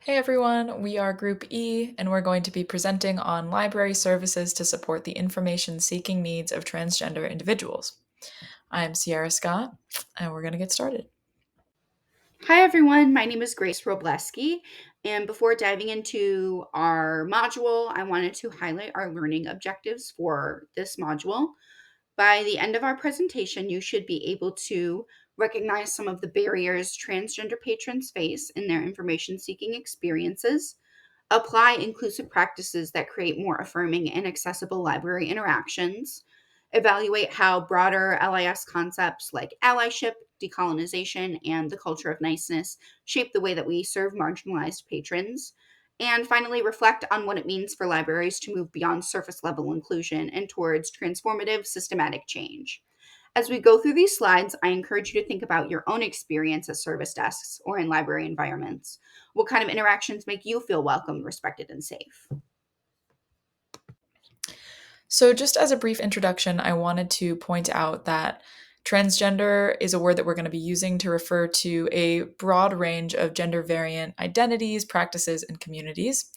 Hey everyone, we are Group E, and we're going to be presenting on library services to support the information seeking needs of transgender individuals. I'm Sierra Scott, and we're going to get started. Hi everyone, my name is Grace Wroblewski, and before diving into our module, I wanted to highlight our learning objectives for this module. By the end of our presentation, you should be able to recognize some of the barriers transgender patrons face in their information seeking experiences, apply inclusive practices that create more affirming and accessible library interactions, evaluate how broader LIS concepts like allyship, decolonization, and the culture of niceness shape the way that we serve marginalized patrons, and finally reflect on what it means for libraries to move beyond surface level inclusion and towards transformative systematic change. As we go through these slides, I encourage you to think about your own experience at service desks or in library environments. What kind of interactions make you feel welcome, respected, and safe? So, just as a brief introduction, I wanted to point out that transgender is a word that we're going to be using to refer to a broad range of gender variant identities, practices, and communities.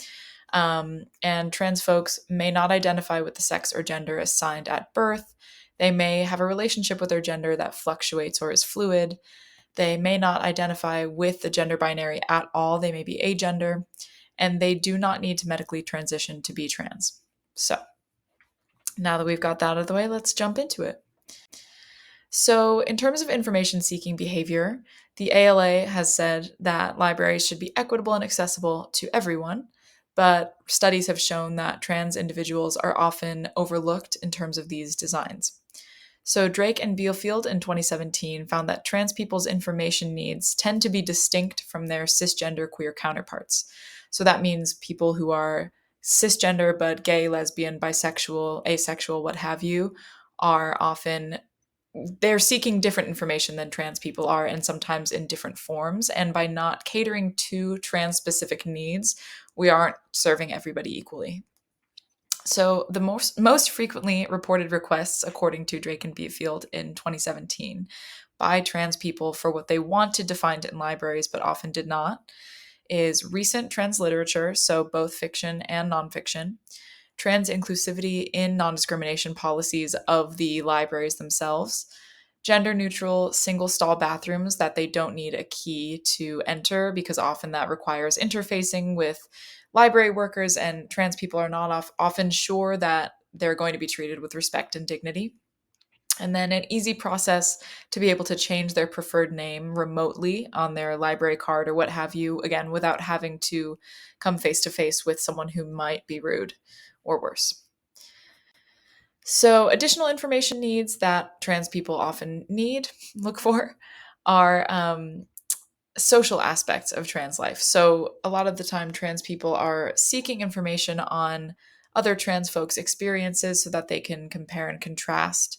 And trans folks may not identify with the sex or gender assigned at birth. They may have a relationship with their gender that fluctuates or is fluid. They may not identify with the gender binary at all. They may be agender, and they do not need to medically transition to be trans. So, now that we've got that out of the way, let's jump into it. So, in terms of information seeking behavior, the ALA has said that libraries should be equitable and accessible to everyone, but studies have shown that trans individuals are often overlooked in terms of these designs. So, Drake and Bealfield in 2017 found that trans people's information needs tend to be distinct from their cisgender queer counterparts. So, that means people who are cisgender but gay, lesbian, bisexual, asexual, what have you, are often they're seeking different information than trans people are, and sometimes in different forms. And by not catering to trans specific needs, we aren't serving everybody equally. So the most frequently reported requests, according to Drake and Beafield in 2017, by trans people for what they wanted defined in libraries but often did not, is recent trans literature, so both fiction and nonfiction, trans inclusivity in non-discrimination policies of the libraries themselves, gender neutral single stall bathrooms that they don't need a key to enter because often that requires interfacing with library workers, and trans people are not often sure that they're going to be treated with respect and dignity. And then an easy process to be able to change their preferred name remotely on their library card or what have you, again, without having to come face to face with someone who might be rude or worse. So, additional information needs that trans people often look for, are social aspects of trans life. So, a lot of the time, trans people are seeking information on other trans folks' experiences so that they can compare and contrast.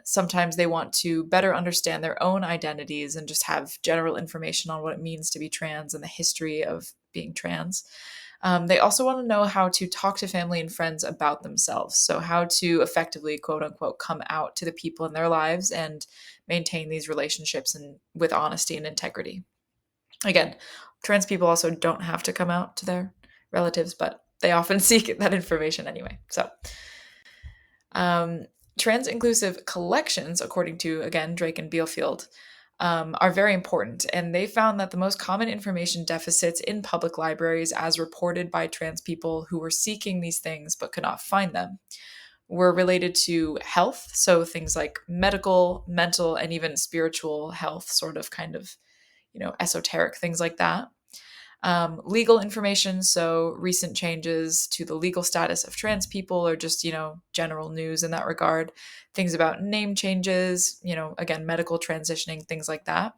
Sometimes they want to better understand their own identities and just have general information on what it means to be trans and the history of being trans. They also want to know how to talk to family and friends about themselves. So, how to effectively, quote unquote, come out to the people in their lives and maintain these relationships and with honesty and integrity. Again, trans people also don't have to come out to their relatives, but they often seek that information anyway. So, um, trans inclusive collections, according to, again, Drake and Bealfield, are very important. And they found that the most common information deficits in public libraries, as reported by trans people who were seeking these things but could not find them, were related to health. So things like medical, mental, and even spiritual health, sort of kind of, esoteric things like that. Legal information, so recent changes to the legal status of trans people, or just, general news in that regard. Things about name changes, again, medical transitioning, things like that.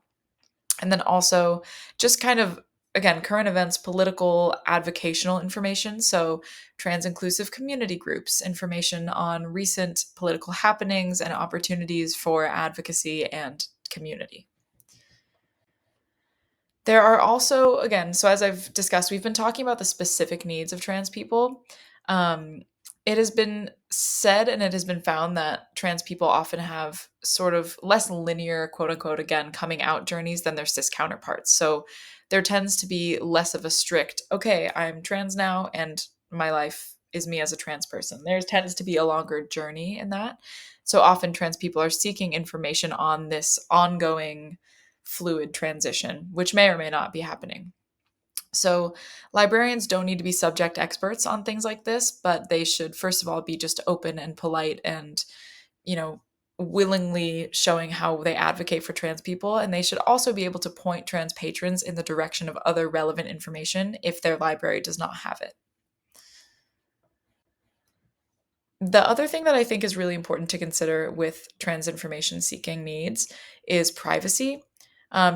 And then also just kind of, again, current events, political, advocational information. So trans inclusive community groups, information on recent political happenings and opportunities for advocacy and community. There are also, again, so as I've discussed, we've been talking about the specific needs of trans people. Um, it has been said and it has been found that trans people often have sort of less linear, quote unquote, again, coming out journeys than their cis counterparts. So there tends to be less of a strict, okay, I'm trans now and my life is me as a trans person. There tends to be a longer journey in that. So often trans people are seeking information on this ongoing fluid transition, which may or may not be happening. So, librarians don't need to be subject experts on things like this, but they should, first of all, be just open and polite and, you know, willingly showing how they advocate for trans people. And they should also be able to point trans patrons in the direction of other relevant information if their library does not have it. The other thing that I think is really important to consider with trans information seeking needs is privacy.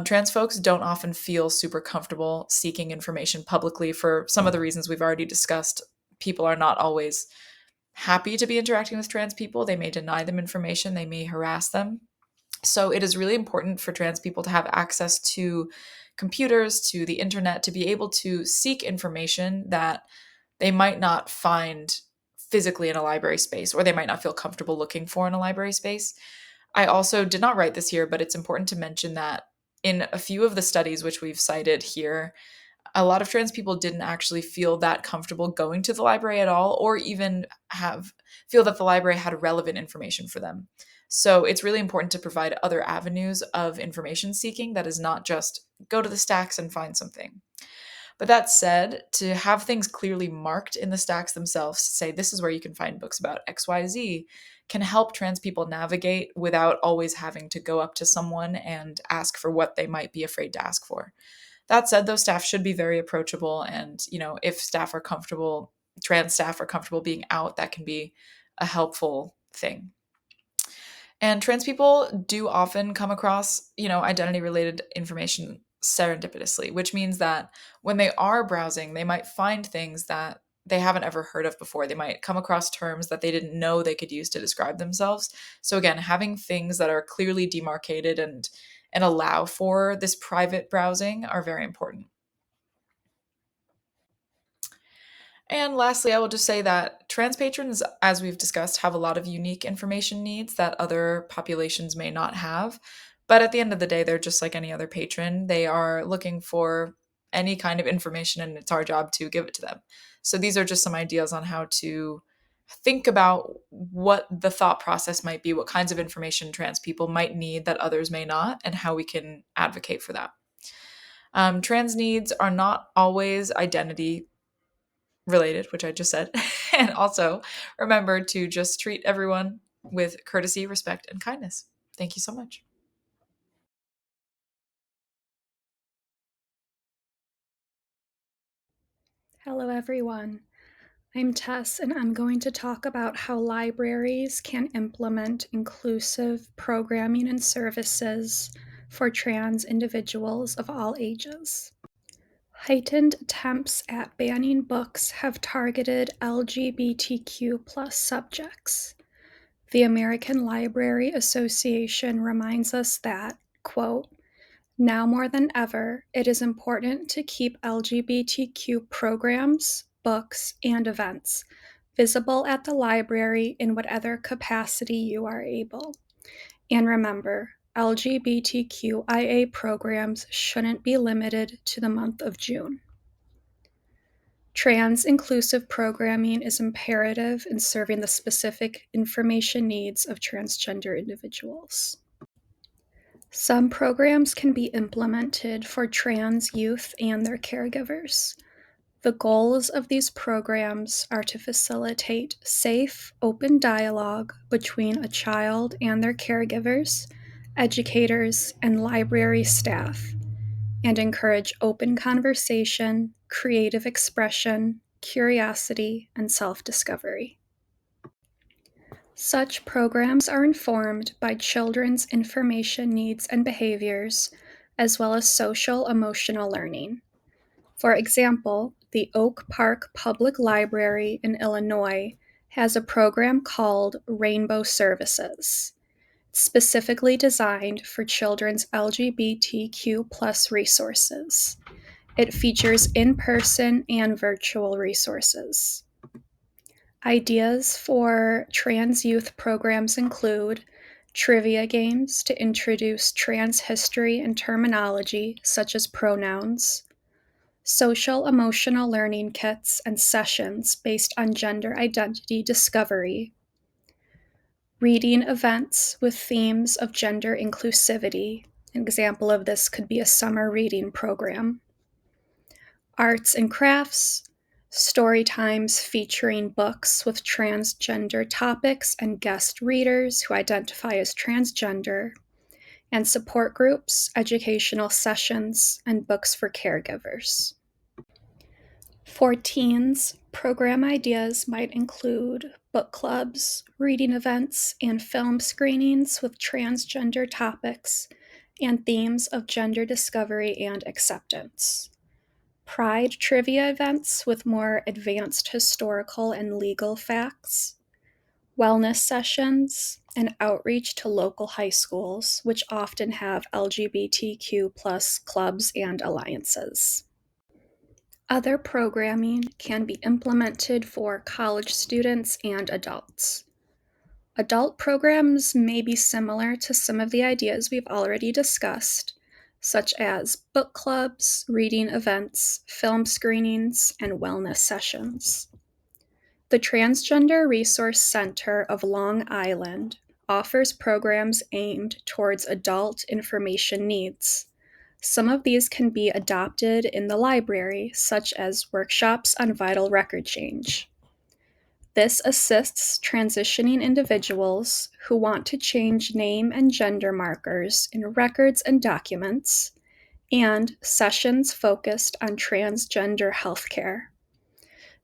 Trans folks don't often feel super comfortable seeking information publicly for some of the reasons we've already discussed. People are not always happy to be interacting with trans people. They may deny them information, they may harass them. So it is really important for trans people to have access to computers, to the internet, to be able to seek information that they might not find physically in a library space, or they might not feel comfortable looking for in a library space. I also did not write this here, but it's important to mention that in a few of the studies which we've cited here, a lot of trans people didn't actually feel that comfortable going to the library at all, or even feel that the library had relevant information for them. So it's really important to provide other avenues of information seeking that is not just go to the stacks and find something. But that said, to have things clearly marked in the stacks themselves to say this is where you can find books about XYZ can help trans people navigate without always having to go up to someone and ask for what they might be afraid to ask for. That said, those staff should be very approachable, and if staff are comfortable, trans staff are comfortable being out, that can be a helpful thing. And trans people do often come across, identity related information serendipitously, which means that when they are browsing, they might find things that they haven't ever heard of before. They might come across terms that they didn't know they could use to describe themselves. So again, having things that are clearly demarcated and allow for this private browsing are very important. And lastly, I will just say that trans patrons, as we've discussed, have a lot of unique information needs that other populations may not have. But at the end of the day, they're just like any other patron. They are looking for any kind of information, and it's our job to give it to them. So these are just some ideas on how to think about what the thought process might be, what kinds of information trans people might need that others may not, and how we can advocate for that. Trans needs are not always identity related, which I just said. And also remember to just treat everyone with courtesy, respect, and kindness. Thank you so much. Hello, everyone. I'm Tess, and I'm going to talk about how libraries can implement inclusive programming and services for trans individuals of all ages. Heightened attempts at banning books have targeted LGBTQ plus subjects. The American Library Association reminds us that, quote, now more than ever, it is important to keep LGBTQ programs, books, and events visible at the library in whatever capacity you are able. And remember, LGBTQIA programs shouldn't be limited to the month of June. Trans inclusive programming is imperative in serving the specific information needs of transgender individuals. Some programs can be implemented for trans youth and their caregivers. The goals of these programs are to facilitate safe, open dialogue between a child and their caregivers, educators, and library staff, and encourage open conversation, creative expression, curiosity, and self-discovery. Such programs are informed by children's information needs and behaviors, as well as social emotional learning. For example, the Oak Park Public Library in Illinois has a program called Rainbow Services, specifically designed for children's LGBTQ plus resources. It features in-person and virtual resources. Ideas for trans youth programs include trivia games to introduce trans history and terminology, such as pronouns, social emotional learning kits and sessions based on gender identity discovery, reading events with themes of gender inclusivity. An example of this could be a summer reading program. Arts and crafts, story times featuring books with transgender topics and guest readers who identify as transgender, and support groups, educational sessions, and books for caregivers. For teens, program ideas might include book clubs, reading events, and film screenings with transgender topics and themes of gender discovery and acceptance. Pride trivia events with more advanced historical and legal facts, wellness sessions, and outreach to local high schools, which often have LGBTQ plus clubs and alliances. Other programming can be implemented for college students and adults. Adult programs may be similar to some of the ideas we've already discussed, such as book clubs, reading events, film screenings, and wellness sessions. The Transgender Resource Center of Long Island offers programs aimed towards adult information needs. Some of these can be adopted in the library, such as workshops on vital record change. This assists transitioning individuals who want to change name and gender markers in records and documents, and sessions focused on transgender healthcare.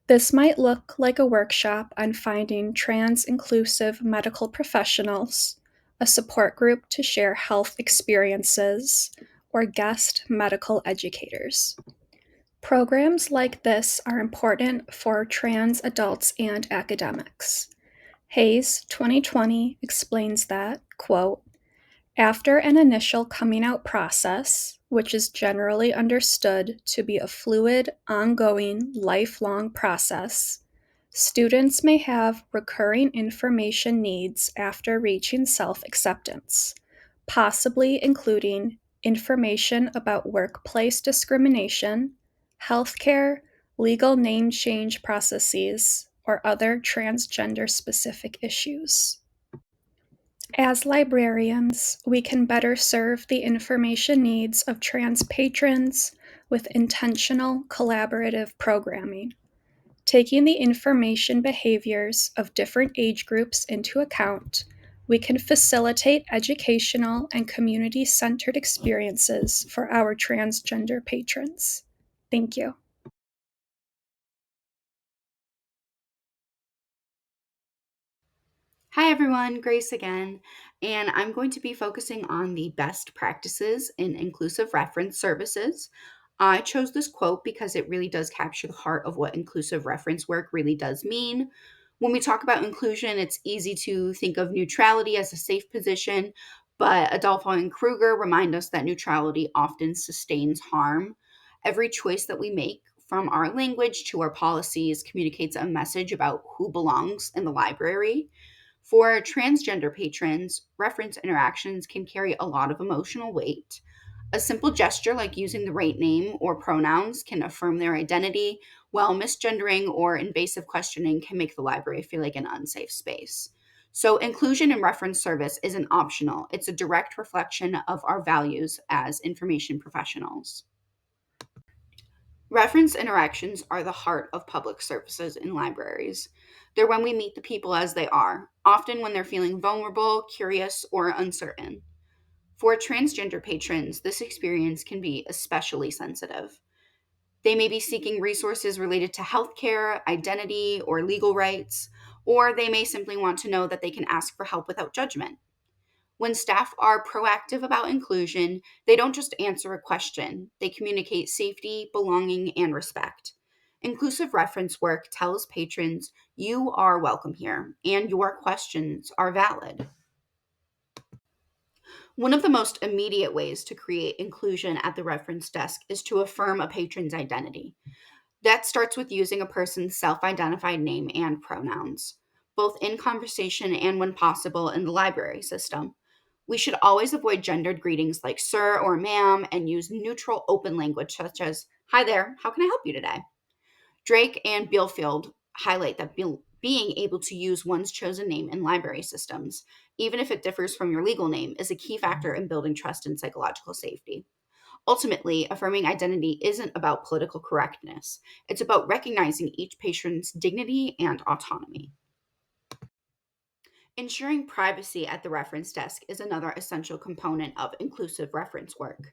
This might look like a workshop on finding trans-inclusive medical professionals, a support group to share health experiences, or guest medical educators. Programs like this are important for trans adults and academics. Hayes 2020 explains that, quote, after an initial coming out process, which is generally understood to be a fluid, ongoing, lifelong process, students may have recurring information needs after reaching self-acceptance, possibly including information about workplace discrimination, healthcare, legal name change processes, or other transgender-specific issues. As librarians, we can better serve the information needs of trans patrons with intentional collaborative programming. Taking the information behaviors of different age groups into account, we can facilitate educational and community-centered experiences for our transgender patrons. Thank you. Hi everyone, Grace again, and I'm going to be focusing on the best practices in inclusive reference services. I chose this quote because it really does capture the heart of what inclusive reference work really does mean. When we talk about inclusion, it's easy to think of neutrality as a safe position, but Adolfo and Kruger remind us that neutrality often sustains harm. Every choice that we make, from our language to our policies, communicates a message about who belongs in the library. For transgender patrons, reference interactions can carry a lot of emotional weight. A simple gesture like using the right name or pronouns can affirm their identity, while misgendering or invasive questioning can make the library feel like an unsafe space. So, inclusion in reference service isn't optional, it's a direct reflection of our values as information professionals. Reference interactions are the heart of public services in libraries. They're when we meet the people as they are, often when they're feeling vulnerable, curious, or uncertain. For transgender patrons, this experience can be especially sensitive. They may be seeking resources related to healthcare, identity, or legal rights, or they may simply want to know that they can ask for help without judgment. When staff are proactive about inclusion, they don't just answer a question, they communicate safety, belonging, and respect. Inclusive reference work tells patrons you are welcome here and your questions are valid. One of the most immediate ways to create inclusion at the reference desk is to affirm a patron's identity. That starts with using a person's self identified name and pronouns, both in conversation and when possible in the library system. We should always avoid gendered greetings like sir or ma'am and use neutral open language such as Hi there, how can I help you today? Drake and Billfield highlight that being able to use one's chosen name in library systems, even if it differs from your legal name, is a key factor in building trust and psychological safety. Ultimately, affirming identity isn't about political correctness, it's about recognizing each patient's dignity and autonomy. Ensuring privacy at the reference desk is another essential component of inclusive reference work.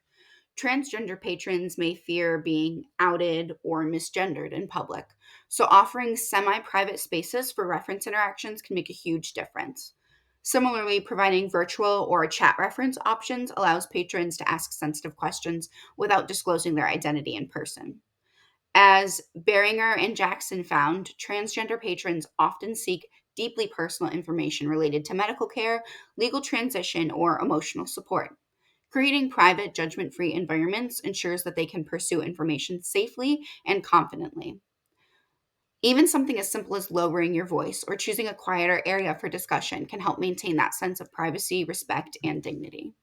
Transgender patrons may fear being outed or misgendered in public, so offering semi private spaces for reference interactions can make a huge difference. Similarly, providing virtual or chat reference options allows patrons to ask sensitive questions without disclosing their identity in person. As Beringer and Jackson found, transgender patrons often seek deeply personal information related to medical care, legal transition, or emotional support. Creating private, judgment free environments ensures that they can pursue information safely and confidently. Even something as simple as lowering your voice or choosing a quieter area for discussion can help maintain that sense of privacy, respect, and dignity.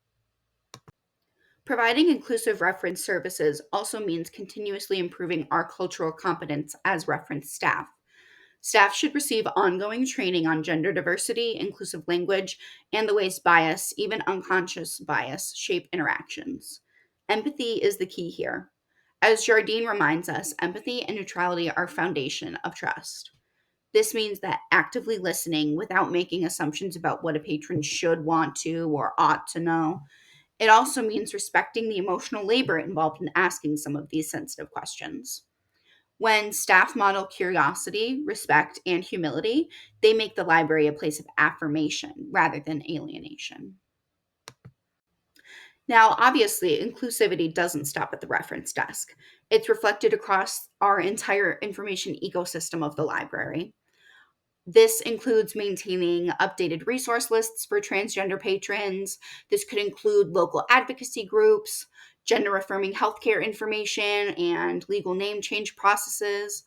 Providing inclusive reference services also means continuously improving our cultural competence as reference staff. Staff should receive ongoing training on gender diversity, inclusive language, and the ways bias, even unconscious bias, shape interactions. Empathy is the key here. As Jardine reminds us, empathy and neutrality are foundation of trust. This means that actively listening without making assumptions about what a patron should want to or ought to know. It also means respecting the emotional labor involved in asking some of these sensitive questions. When staff model curiosity, respect, and humility, they make the library a place of affirmation rather than alienation. Now, obviously, inclusivity doesn't stop at the reference desk. It's reflected across our entire information ecosystem of the library. This includes maintaining updated resource lists for transgender patrons. This could include local advocacy groups, gender affirming healthcare information, and legal name change processes.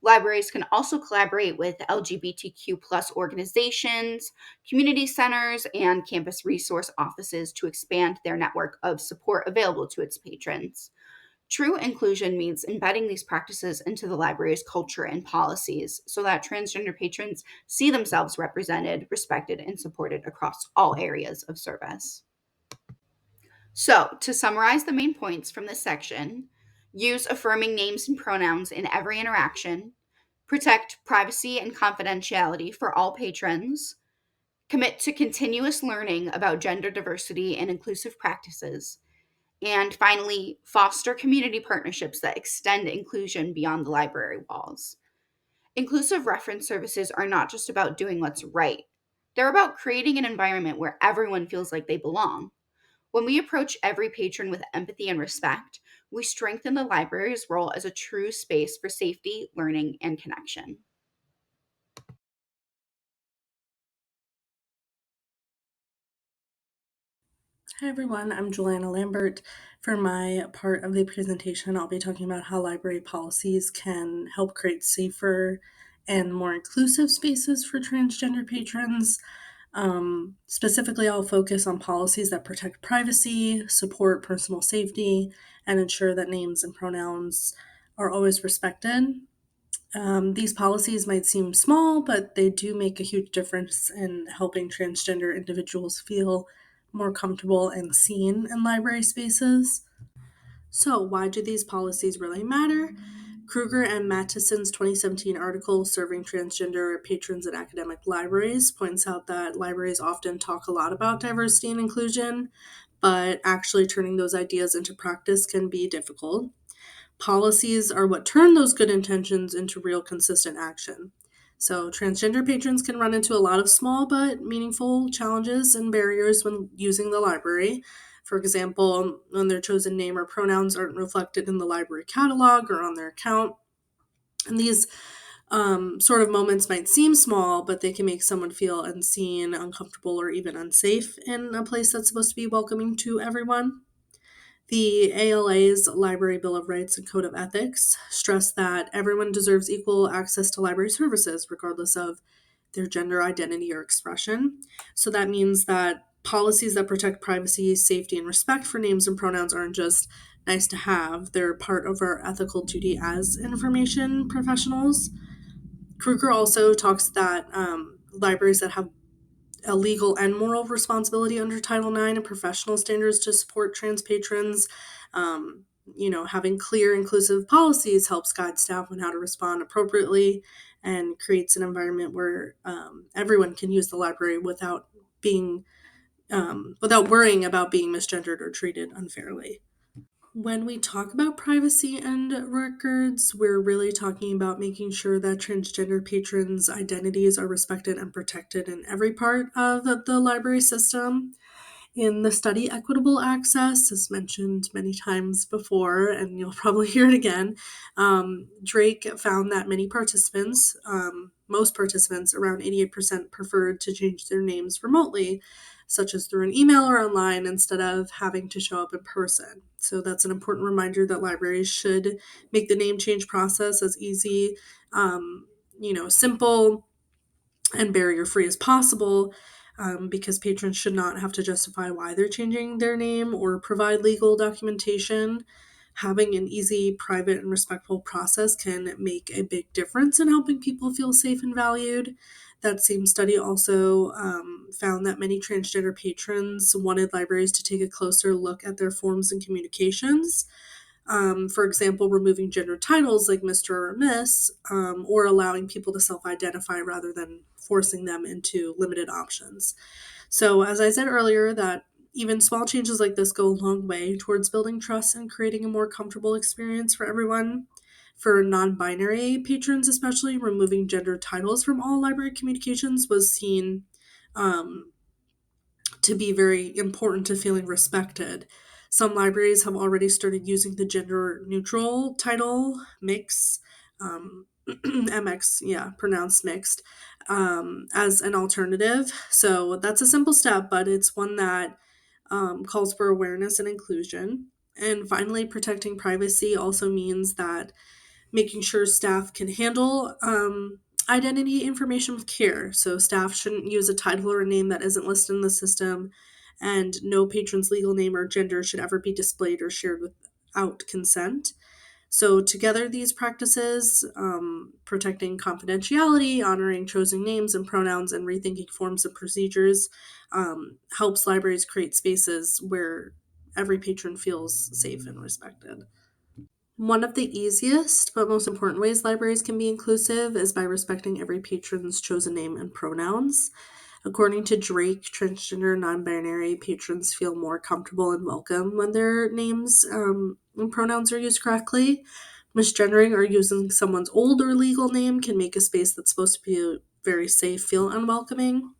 Libraries can also collaborate with LGBTQ plus organizations, community centers, and campus resource offices to expand their network of support available to its patrons. True inclusion means embedding these practices into the library's culture and policies so that transgender patrons see themselves represented, respected, and supported across all areas of service. So, to summarize the main points from this section, use affirming names and pronouns in every interaction, protect privacy and confidentiality for all patrons, commit to continuous learning about gender diversity and inclusive practices, and finally, foster community partnerships that extend inclusion beyond the library walls. Inclusive reference services are not just about doing what's right, they're about creating an environment where everyone feels like they belong. When we approach every patron with empathy and respect, we strengthen the library's role as a true space for safety, learning, and connection. Hi everyone, I'm Juliana Lambert. For my part of the presentation, I'll be talking about how library policies can help create safer and more inclusive spaces for transgender patrons. Specifically, I'll focus on policies that protect privacy, support personal safety, and ensure that names and pronouns are always respected. These policies might seem small, but they do make a huge difference in helping transgender individuals feel more comfortable and seen in library spaces. So, why do these policies really matter? Kruger and Mattison's 2017 article, Serving Transgender Patrons at Academic Libraries, points out that libraries often talk a lot about diversity and inclusion, but actually turning those ideas into practice can be difficult. Policies are what turn those good intentions into real consistent action. So, transgender patrons can run into a lot of small but meaningful challenges and barriers when using the library. For example, when their chosen name or pronouns aren't reflected in the library catalog or on their account. And these sort of moments might seem small, but they can make someone feel unseen, uncomfortable, or even unsafe in a place that's supposed to be welcoming to everyone. The ALA's Library Bill of Rights and Code of Ethics stress that everyone deserves equal access to library services, regardless of their gender identity or expression. So that means that policies that protect privacy, safety, and respect for names and pronouns aren't just nice to have. They're part of our ethical duty as information professionals. Kruger also talks that libraries that have a legal and moral responsibility under Title IX and professional standards to support trans patrons. Having clear, inclusive policies helps guide staff on how to respond appropriately and creates an environment where everyone can use the library without worrying about being misgendered or treated unfairly. When we talk about privacy and records, we're really talking about making sure that transgender patrons' identities are respected and protected in every part of the library system. In the study Equitable Access, as mentioned many times before, and you'll probably hear it again, Drake found that most participants, around 88%, preferred to change their names remotely, such as through an email or online, instead of having to show up in person. So that's an important reminder that libraries should make the name change process as easy, simple, and barrier-free as possible, because patrons should not have to justify why they're changing their name or provide legal documentation. Having an easy, private, and respectful process can make a big difference in helping people feel safe and valued. That same study also found that many transgender patrons wanted libraries to take a closer look at their forms and communications. For example, removing gender titles like Mr. or Miss, or allowing people to self-identify rather than forcing them into limited options. So, as I said earlier, that even small changes like this go a long way towards building trust and creating a more comfortable experience for everyone. For non-binary patrons, especially, removing gender titles from all library communications was seen um, to be very important to feeling respected. Some libraries have already started using the gender neutral title mix, MX, yeah, pronounced mixed, as an alternative. So that's a simple step, but it's one that calls for awareness and inclusion. And finally, protecting privacy also means that making sure staff can handle identity information with care. So staff shouldn't use a title or a name that isn't listed in the system, and no patron's legal name or gender should ever be displayed or shared without consent. So together, these practices, protecting confidentiality, honoring chosen names and pronouns, and rethinking forms and procedures, helps libraries create spaces where every patron feels safe and respected. One of the easiest but most important ways libraries can be inclusive is by respecting every patron's chosen name and pronouns. According to Drake, transgender non binary patrons feel more comfortable and welcome when their names and pronouns are used correctly. Misgendering or using someone's old or legal name can make a space that's supposed to be very safe feel unwelcoming.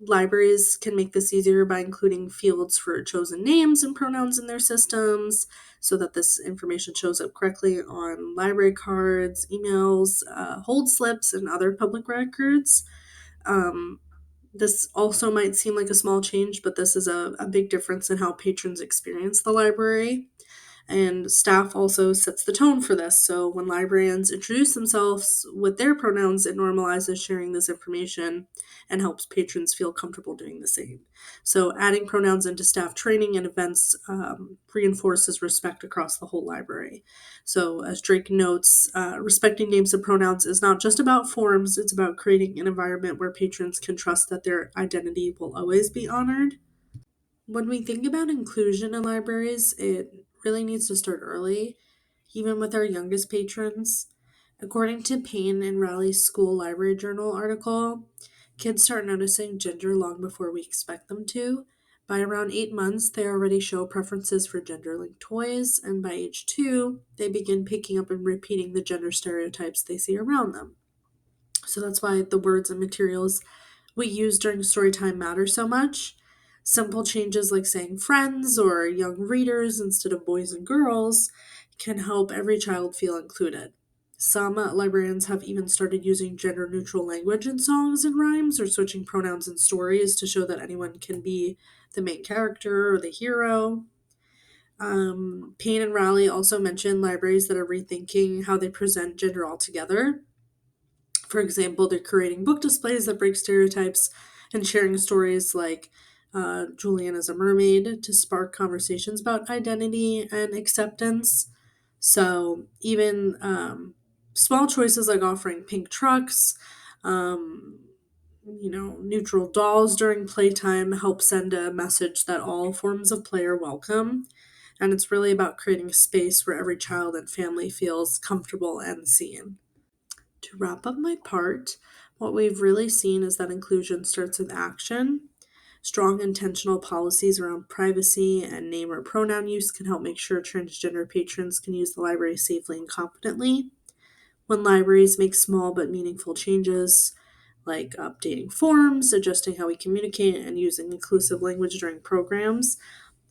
Libraries can make this easier by including fields for chosen names and pronouns in their systems so that this information shows up correctly on library cards, emails, hold slips, and other public records. Um, this also might seem like a small change, but this is a big difference in how patrons experience the library. And staff also sets the tone for this. So when librarians introduce themselves with their pronouns, it normalizes sharing this information and helps patrons feel comfortable doing the same. So adding pronouns into staff training and events reinforces respect across the whole library. So as Drake notes, respecting names and pronouns is not just about forms, it's about creating an environment where patrons can trust that their identity will always be honored. When we think about inclusion in libraries, it really needs to start early, even with our youngest patrons. According to Payne and Raleigh's School Library Journal article, kids start noticing gender long before we expect them to. By around 8 months, they already show preferences for gender linked toys, and by age 2, they begin picking up and repeating the gender stereotypes they see around them. So that's why the words and materials we use during story time matter so much. Simple changes like saying friends or young readers instead of boys and girls can help every child feel included. Some librarians have even started using gender neutral language in songs and rhymes or switching pronouns in stories to show that anyone can be the main character or the hero. Payne and Raleigh also mentioned libraries that are rethinking how they present gender altogether. For example, they're creating book displays that break stereotypes and sharing stories like Juliana's a mermaid to spark conversations about identity and acceptance. So even small choices like offering pink trucks, um, neutral dolls during playtime help send a message that all forms of play are welcome. And it's really about creating a space where every child and family feels comfortable and seen. To wrap up my part, what we've really seen is that inclusion starts with action. Strong intentional policies around privacy and name or pronoun use can help make sure transgender patrons can use the library safely and confidently. When libraries make small but meaningful changes, like updating forms, adjusting how we communicate, and using inclusive language during programs,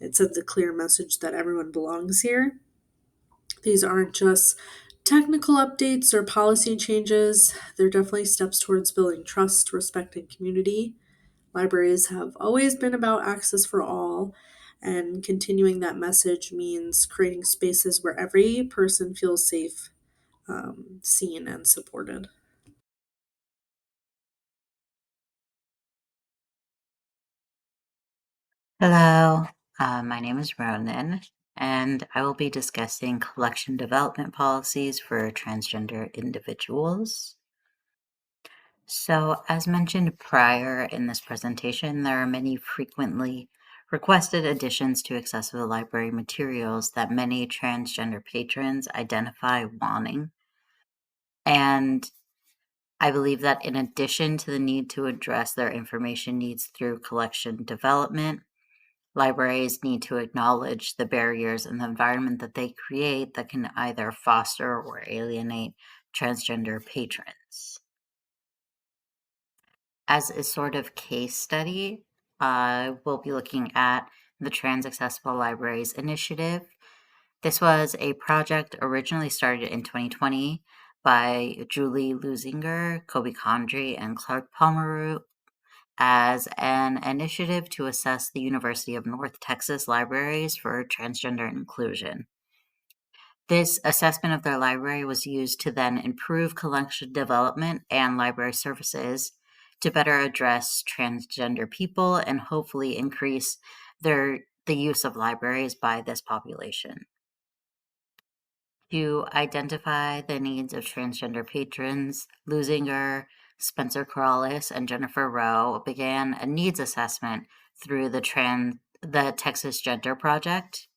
it sends a clear message that everyone belongs here. These aren't just technical updates or policy changes, they're definitely steps towards building trust, respect, and community. Libraries have always been about access for all, and continuing that message means creating spaces where every person feels safe, seen, and supported. Hello, my name is Ronan, and I will be discussing collection development policies for transgender individuals. So, as mentioned prior in this presentation, there are many frequently requested additions to accessible library materials that many transgender patrons identify wanting. And I believe that in addition to the need to address their information needs through collection development, libraries need to acknowledge the barriers in the environment that they create that can either foster or alienate transgender patrons. As a sort of case study, we'll be looking at the Trans Accessible Libraries Initiative. This was a project originally started in 2020 by Julie Lusinger, Kobe Condry, and Clark Pomeroy as an initiative to assess the University of North Texas libraries for transgender inclusion. This assessment of their library was used to then improve collection development and library services to better address transgender people and hopefully increase the use of libraries by this population. To identify the needs of transgender patrons, Lusinger, Spencer Corrales, and Jennifer Rowe began a needs assessment through the Texas Gender Project.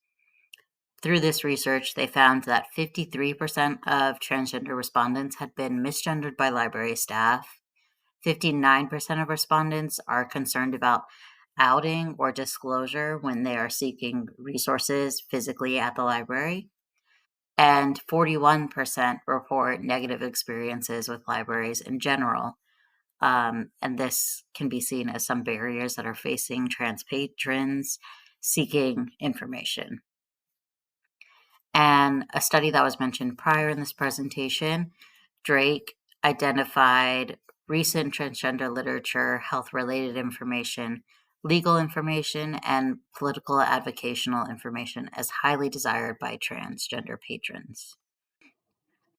Through this research, they found that 53% of transgender respondents had been misgendered by library staff. 59% of respondents are concerned about outing or disclosure when they are seeking resources physically at the library. And 41% report negative experiences with libraries in general. And this can be seen as some barriers that are facing trans patrons seeking information. And a study that was mentioned prior in this presentation, Drake identified recent transgender literature, health-related information, legal information, and political advocational information as highly desired by transgender patrons.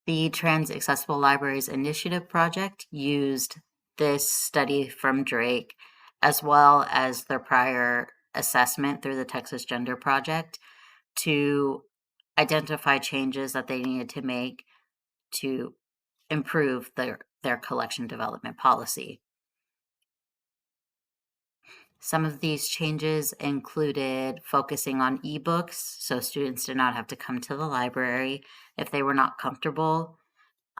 The Trans Accessible Libraries Initiative project used this study from Drake as well as their prior assessment through the Texas Gender Project to identify changes that they needed to make to improve their collection development policy. Some of these changes included focusing on ebooks, so students did not have to come to the library if they were not comfortable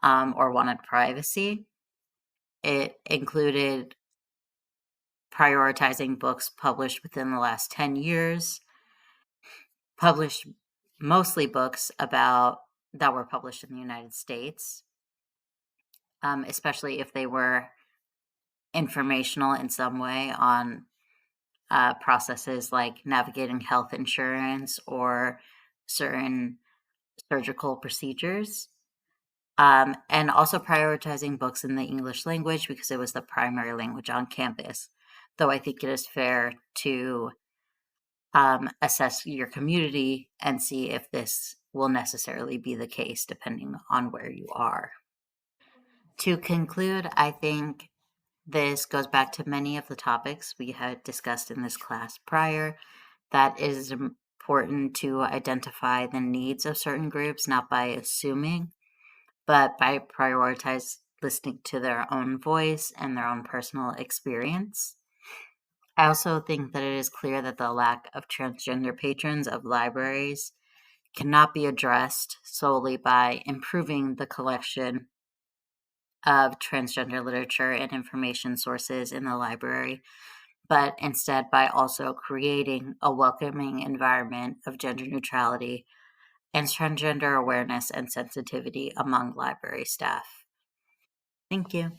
or wanted privacy. It included prioritizing books published within the last 10 years, published mostly books that were published in the United States, especially if they were informational in some way on processes like navigating health insurance or certain surgical procedures. And also prioritizing books in the English language because it was the primary language on campus. Though I think it is fair to assess your community and see if this will necessarily be the case depending on where you are. To conclude, I think This goes back to many of the topics we had discussed in this class prior, that it is important to identify the needs of certain groups, not by assuming, but by prioritize listening to their own voice and their own personal experience. I also think that it is clear that the lack of transgender patrons of libraries cannot be addressed solely by improving the collection of transgender literature and information sources in the library, but instead by also creating a welcoming environment of gender neutrality and transgender awareness and sensitivity among library staff. Thank you.